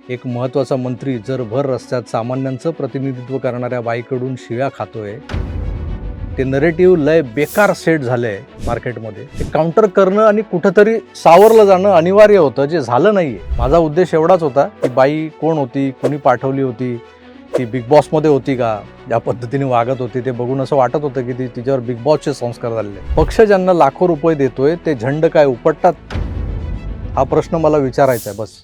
एक महत्त्वाचा मंत्री जर भर रस्त्यात सामान्यांचं प्रतिनिधित्व करणाऱ्या बाईकडून शिव्या खातोय, ते नरेटिव्ह लय बेकार सेट झालंय मार्केटमध्ये. ते काउंटर करणं आणि कुठंतरी सावरलं जाणं अनिवार्य होतं, जे झालं नाहीये. माझा उद्देश एवढाच होता की बाई कोण होती, कोणी पाठवली होती, ती बिग बॉसमध्ये होती का, ज्या पद्धतीने वागत होती ते बघून असं वाटत होतं की तिच्यावर बिग बॉसचे संस्कार झालेले. पक्ष ज्यांना लाखो रुपये देतोय ते झंड काय उपटतात, हा प्रश्न मला विचारायचा आहे बस.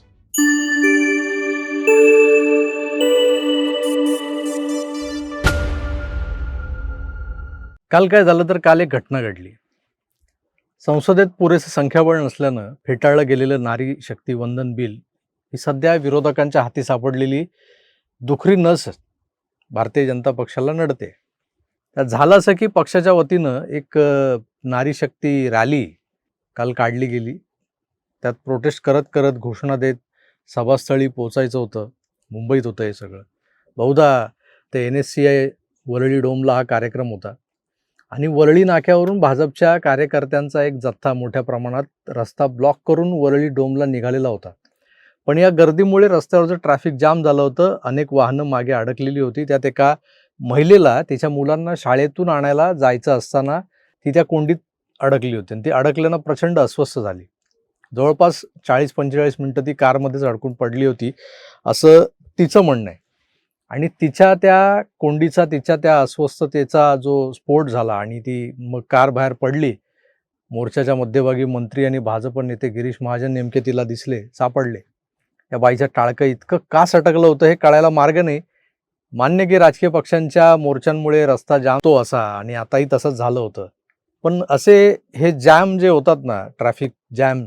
काल काय झालं तर काल एक घटना घडली. संसदेत पुरेसं संख्याबळ नसल्यानं फेटाळलं गेलेलं नारी शक्ती वंदन बिल ही सध्या विरोधकांच्या हाती सापडलेली दुखरी नस भारतीय जनता पक्षाला नडते. त्यात झालं असं की पक्षाच्या वतीनं एक नारी शक्ती रॅली काल काढली गेली. त्यात प्रोटेस्ट करत करत घोषणा देत सभास्थळी पोचायचं होतं. मुंबईत होतं हे सगळं. बहुधा ते NSCI वरळी डोमला हा कार्यक्रम होता आणि वरळी नाक्यावरून भाजपच्या कार्यकर्त्यांचा एक जथ्था मोठ्या प्रमाणात रस्ता ब्लॉक करून वरळी डोमला निघालेला होता. पण या गर्दीमुळे रस्त्यावरचं ट्रॅफिक जाम झालं होतं. अनेक वाहनं मागे अडकलेली होती. त्यात एका महिलेला तिच्या मुलांना शाळेतून आणायला जायचं असताना ती त्या कोंडीत अडकली होती आणि ती अडकल्यानं प्रचंड अस्वस्थ झाली. जवळपास 40-45 मिनटं ती कारमध्येच अडकून पडली होती असं तिचं म्हणणं आहे. आणि तिच्या त्या कोंडीचा, तिच्या त्या अस्वस्थतेचा जो स्फोट झाला आणि ती मग कार बाहेर पडली. मोर्चाच्या मध्यभागी मंत्री आणि भाजप नेते गिरीश महाजन नेमके तिला दिसले, सापडले. या बाईच्या टाळकं इतकं का सटकलं होतं हे कळायला मार्ग नाही. मान्य की राजकीय पक्षांच्या मोर्चांमुळे रस्ता जाम तो असा आणि आताही तसंच झालं होतं. पण असे हे जॅम जे होतात ना, ट्रॅफिक जॅम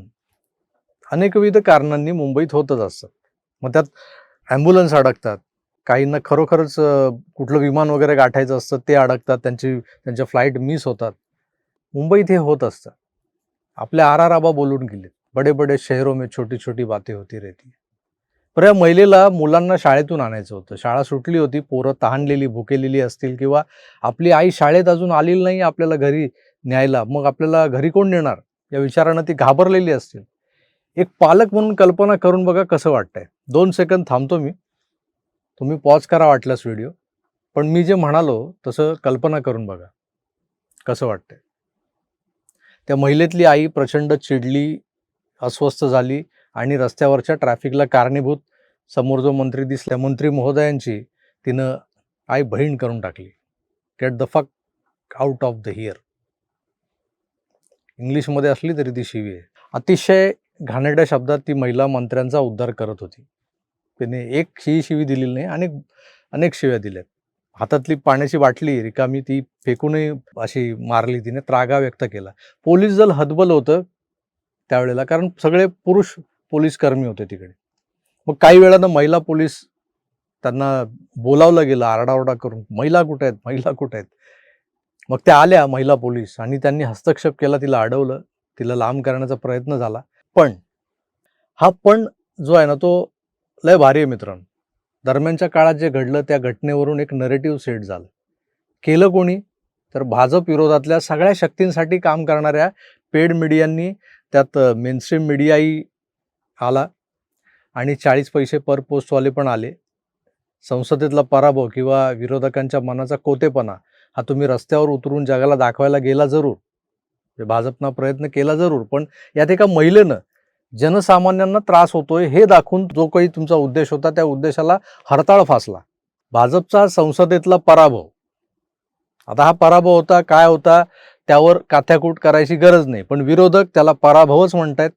अनेकविध कारणांनी मुंबईत होतच असतात. मग त्यात ॲम्ब्युलन्स अडकतात, काहींना खरोखरच कुठलं विमान वगैरे गाठायचं असतं ते अडकतात, त्यांच्या फ्लाईट मिस होतात. मुंबईत हे होत असतं. आपले RR आबा बोलून गेलेत, बडे बडे शहरों में छोटी छोटी बातें होती रहती. पण या महिलेला मुलांना शाळेतून आणायचं होतं. शाळा सुटली होती, पोरं तहानलेली भुकेलेली असतील किंवा आपली आई शाळेत अजून आलेली नाही आपल्याला घरी न्यायला, मग आपल्याला घरी कोण नेणार या विचारानं ती घाबरलेली असतील. एक पालक म्हणून कल्पना करून बघा कसं वाटतंय. 2 सेकंद थांबतो मी, तुम्ही पॉज करा वाटल्यास व्हिडिओ. पण मी जे म्हणालो तसं कल्पना करून बघा कसं वाटतंय. त्या महिलेतली आई प्रचंड चिडली, अस्वस्थ झाली आणि रस्त्यावरच्या ट्रॅफिकला कारणीभूत समोर जो मंत्री दिसला, मंत्री महोदयांची तिनं आई बहीण करून टाकली. गेट द फक आउट ऑफ द हिअर. इंग्लिशमध्ये असली तरी ती शिवी आहे. अतिशय घाणेरड्या शब्दात ती महिला मंत्र्यांचा उद्धार करत होती. तिने एक ही शिवी दिलेली नाही, अनेक शिव्या दिल्यात. हातातली पाण्याची बाटली रिकामी ती फेकूनही अशी मारली तिने, त्रागा व्यक्त केला. पोलीस दल हतबल होतं त्यावेळेला, कारण सगळे पुरुष पोलीस कर्मी होते तिकडे. मग काही वेळानं महिला पोलीस त्यांना बोलावलं गेलं आरडाओरडा करून, महिला कुठे आहेत, महिला कुठे आहेत. मग त्या आल्या महिला पोलीस आणि त्यांनी हस्तक्षेप केला, तिला अडवलं, तिला लांब करण्याचा प्रयत्न झाला. पण हा पण जो आहे ना तो लय भारी आहे मित्रांनो. दरम्यानच्या काळात जे घडलं त्या घटनेवरून एक नरेटिव्ह सेट झालं. केलं कोणी? तर भाजप विरोधातल्या सगळ्या शक्तींसाठी काम करणाऱ्या पेड मीडियांनी, त्यात मेनस्ट्रीम मीडियाही आला आणि 40 पैसे पर पोस्टवाले पण आले. संसदेतला पराभव किंवा विरोधकांच्या मनाचा कोतेपणा हा तुम्ही रस्त्यावर उतरून जगाला दाखवायला गेला जरूर, भाजपनं प्रयत्न केला जरूर, पण यात एका महिलेनं जनसामान्यांना त्रास होतोय हे दाखवून जो काही तुमचा उद्देश होता त्या उद्देशाला हरताळ फासला. भाजपचा संसदेतला पराभव. आता हा पराभव होता काय होता त्यावर काथ्याकूट करायची गरज नाही, पण विरोधक त्याला पराभवच म्हणतायत.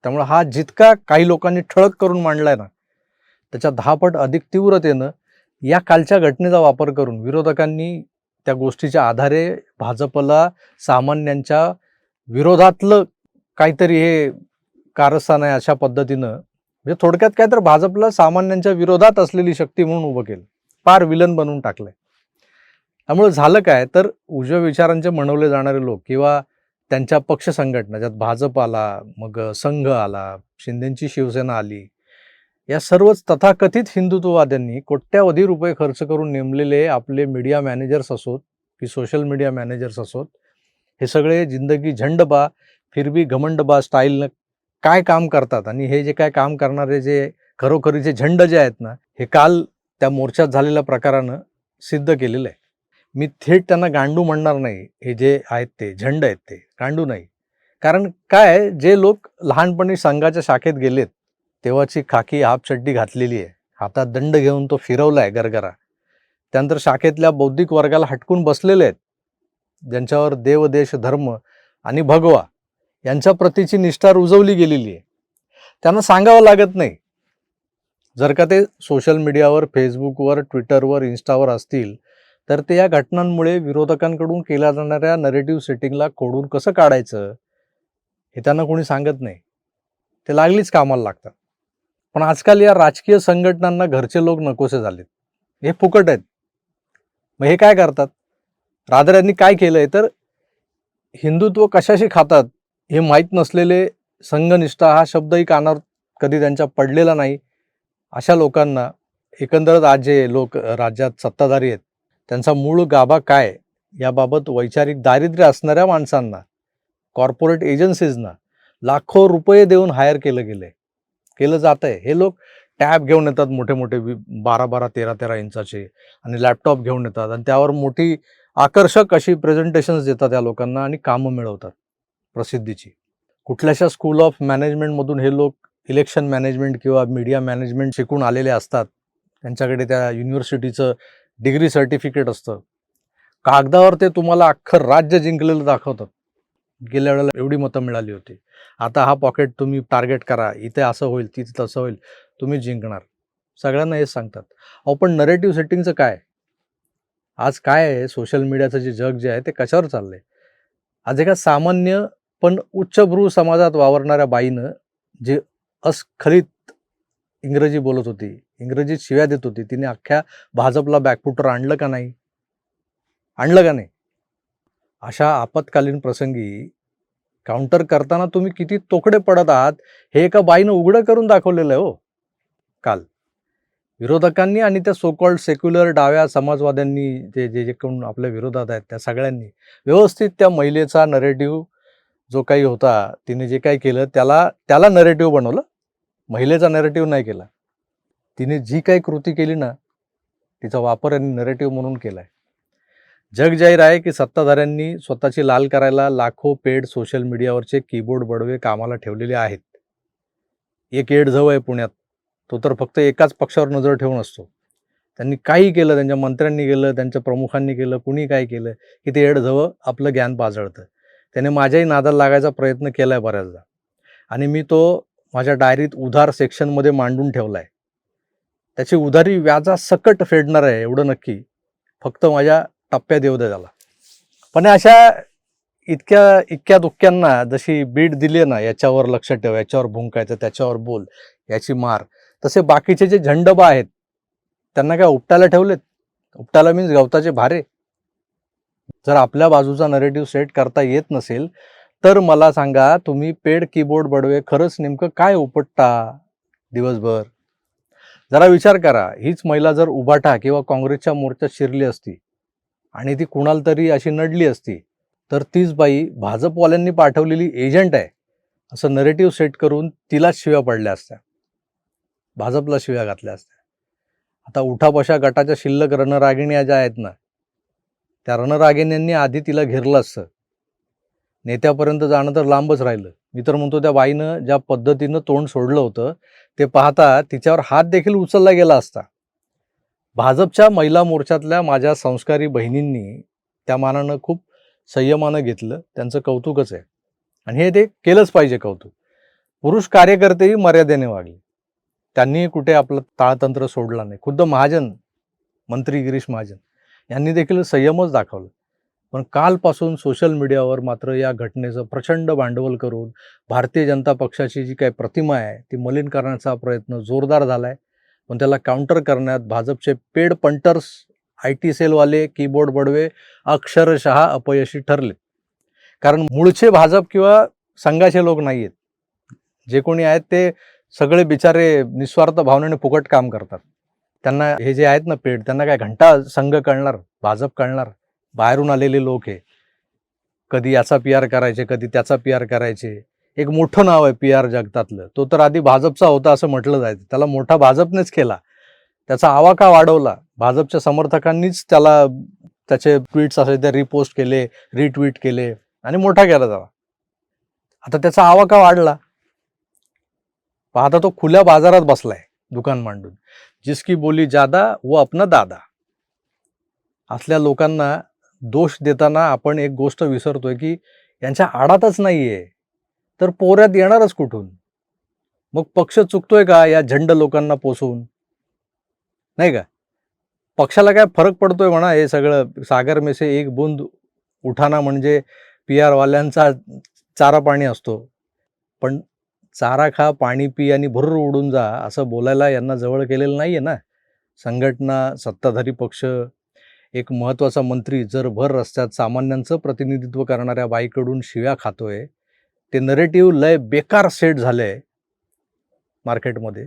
त्यामुळे हा जितका काही लोकांनी ठळक करून मांडलाय ना, त्याच्या 10 पट अधिक तीव्रतेनं या कालच्या घटनेचा वापर करून विरोधकांनी त्या गोष्टीच्या आधारे भाजपला सामान्यांच्या विरोधातलं काहीतरी हे कारस्थान आहे अशा पद्धतीनं, म्हणजे थोडक्यात काय तर भाजपला सामान्यांच्या विरोधात असलेली शक्ती म्हणून उभं केलं, फार विलन बनवून टाकलंय. त्यामुळे झालं काय तर उजव्या विचारांचे म्हणवले जाणारे लोक किंवा त्यांच्या पक्ष संघटना, ज्यात भाजप आला, मग संघ आला, शिंदेची शिवसेना आली, या सर्वच तथाकथित हिंदुत्ववाद्यांनी कोट्यावधी रुपये खर्च करून नेमलेले आपले मीडिया मॅनेजर्स असोत की सोशल मीडिया मॅनेजर्स असोत, हे सगळे जिंदगी झंडबा फिर भी घमंडबा स्टाईलनं काय काम करतात आणि हे जे काय काम करणारे जे खरोखरीचे झंड जे आहेत ना, हे काल त्या मोर्चात झालेल्या प्रकारानं सिद्ध केलेलं आहे. मी थेट त्यांना गांडू म्हणणार नाही. हे जे आहेत ते झंड आहेत, ते गांडू नाही. कारण काय आहे, जे लोक लहानपणी संघाच्या शाखेत गेलेत, तेव्हाची खाकी हाफ चड्डी घातलेली आहे, हातात दंड घेऊन तो फिरवलाय गरगरा, त्यानंतर शाखेतल्या बौद्धिक वर्गाला हटकून बसलेले आहेत, ज्यांच्यावर देव, देश, धर्म आणि भगवा यांच्या प्रतीची निष्ठा रुजवली गेलेली आहे. त्यांना सांगावं लागत नाही. जर का ते सोशल मीडियावर, फेसबुकवर, ट्विटरवर, इन्स्टावर असतील, तर ते या घटनांमुळे विरोधकांकडून केल्या जाणाऱ्या नरेटिव्ह सेटिंगला खोडून कसं काढायचं हे त्यांना कोणी सांगत नाही. ते लागलीच कामाला लागतात. पण आजकाल या राजकीय संघटनांना घरचे लोक नकोसे झालेत. हे फुकट आहेत. मग हे काय करतात? रादर यांनी काय केलंय, तर हिंदुत्व कशाशी खातात हे माहीत नसलेले, संघनिष्ठा हा शब्दही कानावर कधी त्यांच्या पडलेला नाही, अशा लोकांना, एकंदरच आज जे लोक राज्यात सत्ताधारी आहेत त्यांचा मूळ गाभा काय याबाबत वैचारिक दारिद्र्य असणाऱ्या माणसांना, कॉर्पोरेट एजन्सीजना लाखो रुपये देऊन हायर केलं जात आहे. हे लोक टॅब घेऊन येतात, मोठे मोठे 12-12, 13-13 इंचाचे, आणि लॅपटॉप घेऊन येतात आणि त्यावर मोठी आकर्षक अशी प्रेझेंटेशन्स देतात या लोकांना आणि कामं मिळवतात प्रसिद्धीची. कुठल्याशा स्कूल ऑफ मॅनेजमेंटमधून हे लोक इलेक्शन मॅनेजमेंट किंवा मीडिया मॅनेजमेंट शिकून आलेले असतात. त्यांच्याकडे त्या युनिव्हर्सिटीचं डिग्री सर्टिफिकेट असतं. कागदावर ते तुम्हाला अख्खं राज्य जिंकलेलं दाखवतात. गेल्या वेळेला एवढी मतं मिळाली होती, आता हा पॉकेट तुम्ही टार्गेट करा, इथे असं होईल, तिथे तसं होईल, तुम्ही जिंकणार. सगळ्यांना हेच सांगतात. अहो पण नरेटिव्ह सेटिंगचं काय? आज काय आहे, सोशल मीडियाचं जे जग जे आहे ते कशावर चाललंय? आज एका सामान्य पण उच्चभ्रू समाजात वावरणाऱ्या बाईनं जे अस्खलित इंग्रजी बोलत होती, इंग्रजीत शिव्या देत होती, तिने अख्ख्या भाजपला बॅकफुटवर आणलं का नाही? आणलं का नाही? अशा आपत्कालीन प्रसंगी काउंटर करताना तुम्ही किती तोकडे पडत आहात हे एका बाईनं उघडं करून दाखवलेलं आहे हो काल. विरोधकांनी आणि त्या सो कॉल्ड सेक्युलर डाव्या समाजवाद्यांनी, जे जे जे कोण आपल्या विरोधात आहेत, त्या सगळ्यांनी व्यवस्थित त्या महिलेचा नरेटिव्ह जो काही होता, तिने जे काही केलं त्याला नरेटिव्ह बनवलं, महिलेचा नरेटिव्ह नाही केला. तिने जी काही कृती केली ना, तिचा वापर यांनी नरेटिव्ह म्हणून केलाय. जग जाहीर आहे की सत्ताधाऱ्यांनी स्वतःची लाल करायला लाखो पेड सोशल मीडियावरचे कीबोर्ड बडवे कामाला ठेवलेले आहेत. एक एडझव आहे पुण्यात, तो तर फक्त एकाच पक्षावर नजर ठेवून असतो. त्यांनी काही केलं, त्यांच्या मंत्र्यांनी केलं, त्यांच्या प्रमुखांनी केलं, कुणी काय केलं की ते एडझव आपलं ज्ञान पाजळतं. त्याने माझ्याही नादाला लागायचा प्रयत्न केलाय बऱ्याचदा, आणि मी तो माझ्या डायरीत उधार सेक्शनमध्ये मांडून ठेवला आहे. त्याची उधारी व्याजासकट फेडणार आहे, एवढं नक्की. फक्त माझ्या टप्प्यात येऊ द्या त्याला. पण अशा इतक्या दुःख्यांना जशी बीट दिली ना, याच्यावर लक्ष ठेव, याच्यावर भुंकायचं, त्याच्यावर बोल, याची मार, तसे बाकीचे जे झंडबा आहेत त्यांना काय उपटायला ठेवलेत? उपटायला मीन्स गवताचे भारे. जर आपल्या बाजूचा नरेटिव्ह सेट करता येत नसेल तर मला सांगा, तुम्ही पेड कीबोर्ड बडवे खरंच नेमकं काय उपटता दिवसभर? जरा विचार करा. हीच महिला जर उभाटा किंवा काँग्रेसच्या मोर्चात शिरली असती आणि ती कुणाला तरी अशी नडली असती, तर तीच बाई भाजपवाल्यांनी पाठवलेली एजंट आहे असं नरेटिव्ह सेट करून तिलाच शिव्या पडल्या असत्या, भाजपला शिव्या घातल्या असत्या. आता उठाबशा गटाच्या शिल्लक रणरागिण्या ज्या आहेत ना, त्या रणरागिण्यांनी आधी तिला घेरलं असतं. नेत्यापर्यंत जाणं तर लांबच राहिलं. मी तर म्हणतो, त्या बाईनं ज्या पद्धतीनं तोंड सोडलं होतं ते पाहता तिच्यावर हात देखील उचलला गेला असता. भाजपच्या महिला मोर्चातल्या माझ्या संस्कारी बहिणींनी त्या मानानं खूप संयमानं घेतलं, त्यांचं कौतुकच आहे, आणि हे ते केलंच पाहिजे कौतुक. पुरुष कार्यकर्तेही मर्यादेने वागले, त्यांनी कुठे आपलं ताळतंत्र सोडला नाही. खुद्द महाजन, मंत्री गिरीश महाजन यांनी देखील संयमच दाखवलं. पण कालपासून सोशल मीडियावर मात्र या घटनेचं प्रचंड भांडवल करून भारतीय जनता पक्षाची जी काही प्रतिमा आहे ती मलिन करण्याचा प्रयत्न जोरदार झाला आहे. पण त्याला काउंटर करण्यात भाजपचे पेड पंटर्स, IT सेलवाले, कीबोर्ड बडवे अक्षरशः अपयशी ठरले. कारण मूळचे भाजप किंवा संघाचे लोक नाही आहेत. जे कोणी आहेत ते सगळे बिचारे निस्वार्थ भावनेने फुकट काम करतात. त्यांना हे जे आहेत ना पेड, त्यांना काय घंटा संघ कळणार, भाजप कळणार? बाहेरून आलेले लोक हे कधी याचा PR करायचे, कधी त्याचा PR करायचे. एक मोठं नाव आहे PR जगतातलं. तो तर आधी भाजपचा होता असं म्हटलं जायचं. त्याला मोठा भाजपनेच केला. त्याचा आवाका वाढवला. भाजपच्या समर्थकांनीच त्याला त्याचे ट्विट्स असे ते रिपोस्ट केले, रिट्विट केले आणि मोठा केला त्याला. आता त्याचा आवाका वाढला. आता तो खुल्या बाजारात बसलाय दुकान मांडून. जिसकी बोली ज्यादा वो अपना दादा. असल्या लोकांना दोष देताना आपण एक गोष्ट विसरतोय की यांच्या आडातच नाहीये तर पोऱ्यात येणारच कुठून. मग पक्ष चुकतोय का या झंड लोकांना पोसवून? नाही का? पक्षाला काय फरक पडतोय म्हणा हे सगळं. सागर में से एक बूंद उठाना म्हणजे PR वाल्यांचा चारा पाणी असतो. पण चारा खा, पाणी पी आणि भुर्र उडून जा असं बोलायला यांना जवळ केलेलं नाहीये ना. संघटना, सत्ताधारी पक्ष, एक महत्त्वाचा मंत्री जर भर रस्त्यात सामान्यांचं प्रतिनिधित्व करणाऱ्या बाईकडून शिव्या खातोय. ते नरेटिव्ह लय बेकार सेट झालंय मार्केटमध्ये.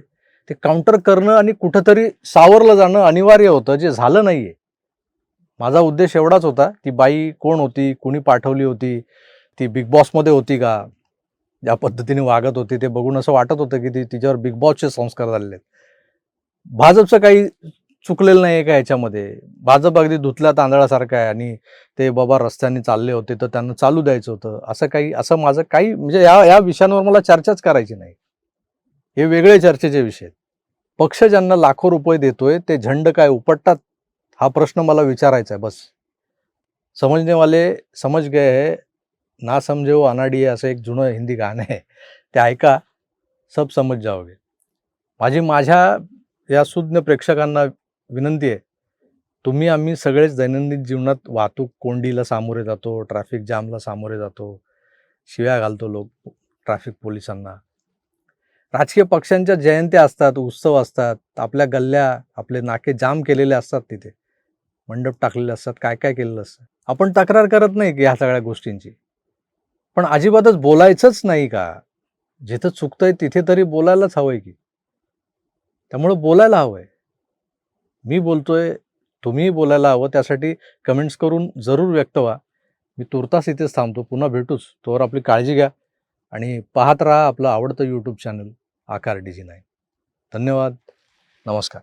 ते काउंटर करणं आणि कुठंतरी सावरलं जाणं अनिवार्य होतं, जे झालं नाहीये. माझा उद्देश एवढाच होता, ती बाई कोण होती, कुणी पाठवली होती, ती बिग बॉसमध्ये होती का, ज्या पद्धतीने वागत होती ते बघून असं वाटत होतं की तिच्यावर बिग बॉसचे संस्कार झालेले आहेत. भाजपचं काही चुकलेलं नाही आहे का याच्यामध्ये? भाजप अगदी धुतल्या तांदळासारखं आहे आणि ते बाबा रस्त्याने चालले होते तर त्यांना चालू द्यायचं होतं. असं माझं काही म्हणजे या विषयांवर मला चर्चाच करायची नाही. हे वेगळे चर्चेचे विषय आहेत. पक्ष ज्यांना लाखो रुपये देतोय ते झंड काय उपटतात? हा प्रश्न मला विचारायचा आहे बस. समजने वाले समज गए है, ना समझे वो अनाड़ी है असं एक जुनं हिंदी गाणं आहे. ते ऐका, सब समज जाओगे. माझ्या या सुज्ञ प्रेक्षकांना विनंती आहे, तुम्ही आम्ही सगळेच दैनंदिन जीवनात वाहतूक कोंडीला सामोरे जातो, ट्रॅफिक जामला सामोरे जातो, शिव्या घालतो लोक ट्रॅफिक पोलिसांना. राजकीय पक्षांच्या जयंत्या असतात, उत्सव असतात, आपल्या गल्ल्या, आपले नाके जाम केलेले असतात तिथे, मंडप टाकलेले असतात, काय काय केलेलं असतं. आपण तक्रार करत नाही की ह्या सगळ्या गोष्टींची, पण अजिबातच बोलायचंच नाही का? जिथं चुकतंय तिथे तरी बोलायलाच हवंय की. त्यामुळं बोलायला हवंय. मी बोलतोय, तुम्हीही बोलायला हवं. त्यासाठी कमेंट्स करून जरूर व्यक्त व्हा. मी तुर्तास इथेच थांबतो. पुन्हा भेटूच. तोवर आपली काळजी घ्या आणि पाहत राहा आपलं आवडतं YouTube चॅनल आकार DG9. धन्यवाद. नमस्कार.